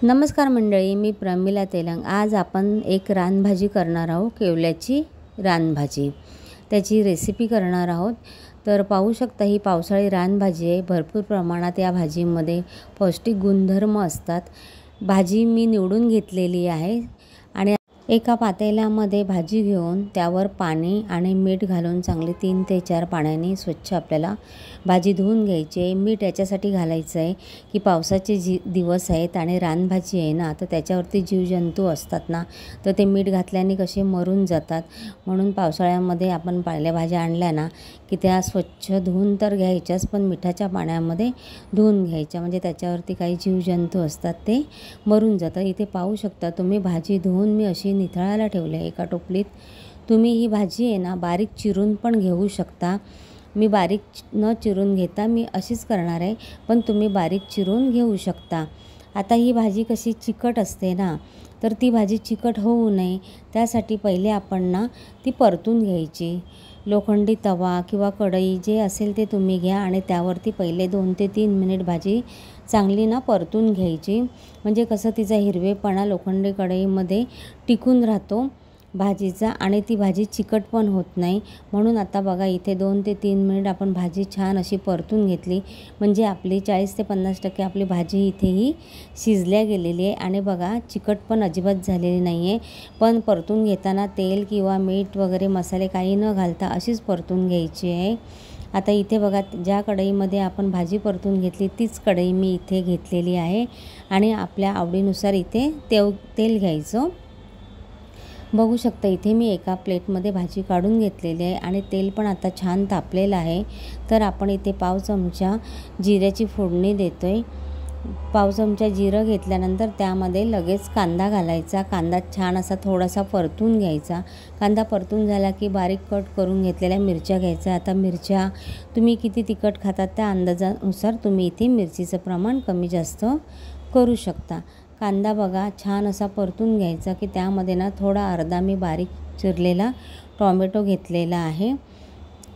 नमस्कार मंडळी, मी प्रमिला तेलंग। आज आपण एक रानभाजी करणार आहोत, केवल्याची रानभाजी। त्याची रेसिपी करणार आहोत। तर पाहू शकता ही पावसाळी रानभाजी आहे। भरपूर प्रमाणात या भाजीमध्ये पौष्टिक गुणधर्म असतात। भाजी मी निवडून घेतलेली आहे आणि एका पातेल्यामध्ये भाजी घेऊन त्यावर पाणी आणि मीठ घालून चांगले 3 ते 4 पाण्याने स्वच्छ आपल्याला भाजी धुवून घ्यायची आहे। मीठ याच्यासाठी घालायचं आहे की पावसाचे दिवस आहेत आणि रानभाजी आहे ना, तर त्याच्यावरती जीवजंतू असतात ना, तर ते मीठ घातल्याने कसे मरून जातात। म्हणून पावसाळ्यामध्ये आपण पालेभाज्या आणल्या ना की त्या स्वच्छ धुवून तर घ्यायच्याच, पण मिठाच्या पाण्यामध्ये धुवून घ्यायच्या, म्हणजे त्याच्यावरती काही जीवजंतू असतात ते मरून जातात। इथे पाहू शकता तुम्ही भाजी धुवून मी अशी निथळायला ठेवली आहे एका टोपलीत। तुम्ही ही भाजी आहे ना बारीक चिरून पण घेऊ शकता। मी बारीक न चिरून घेता मी अशीच करणार आहे, पण तुम्ही बारीक चिरून घेऊ शकता। आता ही भाजी कशी चिकट असते ना, तर ती भाजी चिकट होऊ नये त्यासाठी पहिले आपण ना ती परतून घ्यायची। लोखंडी तवा किंवा कढई जे असेल ते तुम्ही घ्या आणि त्यावरती पहिले 2 ते 3 मिनिट भाजी चांगली ना परतून घ्यायची, म्हणजे कसं तिचा हिरवेपणा लोखंडी कढईमध्ये टिकून राहतो भाजीचा आणि ती भाजी चिकट पण होत नाही। म्हणून आता बघा इथे 2 ते 3 मिनिट आपण भाजी छान अशी परतून घेतली, म्हणजे आपली 40 ते 50% आपली भाजी इथेही शिजल्या गेलेली आहे आणि बघा चिकट पण अजिबात झालेली नाही आहे। पण परतून घेताना तेल किंवा मीठ वगैरे मसाले काही न घालता अशीच परतून घ्यायची आहे। आता इथे बघा ज्या कढईमध्ये आपण भाजी परतून घेतली तीच कढई मी इथे घेतलेली आहे आणि आपल्या आवडीनुसार इथे तेल घ्यायचं। बघू शकता इथे मी एका प्लेटमध्ये भाजी काढून घेतलेली आहे आणि तेल पण आता छान तापलेलं आहे। तर आपण इथे पाव चमचा जिऱ्याची फोडणी देतोय। पाव चमचा जिरं घेतल्यानंतर त्यामध्ये लगेच कांदा घालायचा। कांदा छान असा थोडासा परतून घ्यायचा। कांदा परतून झाला की बारीक कट करून घेतलेल्या मिरच्या घ्यायच्या। आता मिरच्या तुम्ही किती तिखट खातात त्या अंदाजानुसार तुम्ही इथे मिरचीचं प्रमाण कमी जास्त करू शकता। कांदा बघा छान असा परतून घ्यायचा की त्यामध्ये ना थोडा अर्धा मी बारीक चिरलेला टोमॅटो घेतलेला आहे।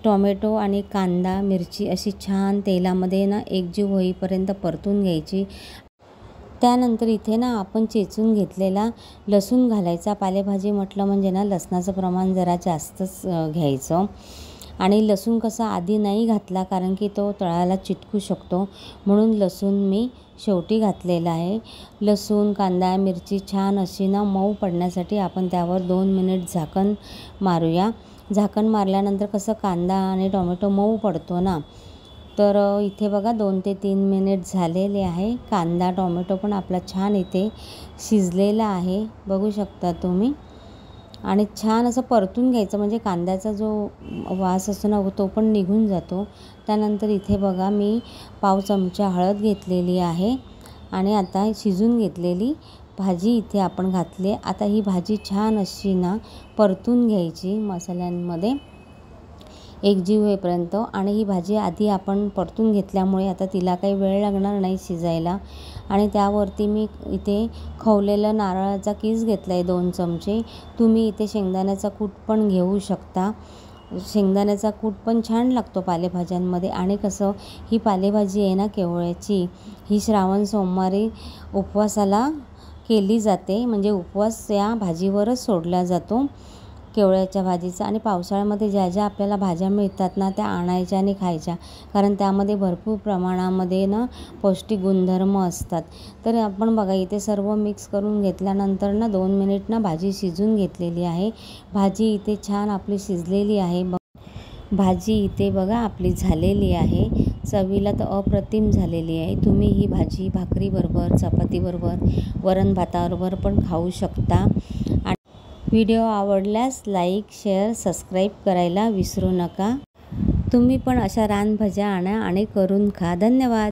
टोमॅटो आणि कांदा मिरची अशी छान तेलामध्ये ना एकजीव होईपर्यंत परतून घ्यायची। त्यानंतर इथे ना आपण चेचून घेतलेला लसूण घालायचा। पालेभाजी म्हटलं म्हणजे ना लसणाचं प्रमाण जरा जास्तच घ्यायचं आणि लसूण कसा आधी नाही घातला कारण की तो तळाला चिटकू शकतो, म्हणून लसूण मी शेवटी घातलेला आहे। लसूण कांदा मिरची छान अशी ना मऊ पडण्यासाठी आपण त्यावर 2 मिनिट झाकण मारूया। झाकण मारल्यानंतर कसं कांदा आणि टोमॅटो मऊ पडतो ना, तर इथे बघा 2 ते 3 मिनिट झालेले आहे। कांदा टोमॅटो पण आपला छान इथे शिजलेला आहे, बघू शकता तुम्ही। आणि छान असं परतून घ्यायचं, म्हणजे कांद्याचा जो वास असतो ना तो पण निघून जातो। त्यानंतर इथे बघा मी पाव चमचा हळद घेतलेली आहे आणि आता शिजून घेतलेली भाजी इथे आपण घातली। आता ही भाजी छान अशी ना परतून घ्यायची मसाल्यांमध्ये एकजीव होईपर्यंत। आणि ही भाजी आधी आपण परतून घेतल्यामुळे आता तिला काही वेळ लागणार नाही शिजायला। आणि त्यावरती मी इथे खवलेलं नारळाचा कीस घेतला आहे 2 चमचे। तुम्ही इथे शेंगदाण्याचा कूट पण घेऊ शकता। शेंगदाण्याचा कूट पण छान लागतो पालेभाज्यांमध्ये। आणि कसं ही पालेभाजी आहे ना केवळ्याची, ही श्रावण सोमवारी उपवासाला केली जाते, म्हणजे उपवास या भाजीवरच सोडला जातो केवळ्याच्या भाजीचा। आणि पावसाळ्यामध्ये ज्या ज्या आपल्याला भाज्या मिळतात ना त्या आणायच्या आणि खायच्या, कारण त्यामध्ये भरपूर प्रमाणामध्ये ना पौष्टिक गुणधर्म असतात। तर आपण बघा इथे सर्व मिक्स करून घेतल्यानंतर ना 2 मिनिट ना भाजी शिजून घेतलेली आहे। भाजी इथे छान आपली शिजलेली आहे। भाजी इथे बघा आपली झालेली आहे, चवीला तर अप्रतिम झालेली आहे। तुम्ही ही भाजी भाकरीबरोबर चपातीबरोबर वरण भाताबरोबर पण खाऊ शकता। व्हिडिओ आवडल्यास लाईक शेअर सबस्क्राईब करायला विसरू नका। तुम्ही पण अशा रानभाज्या आणा आणि करून खा। धन्यवाद।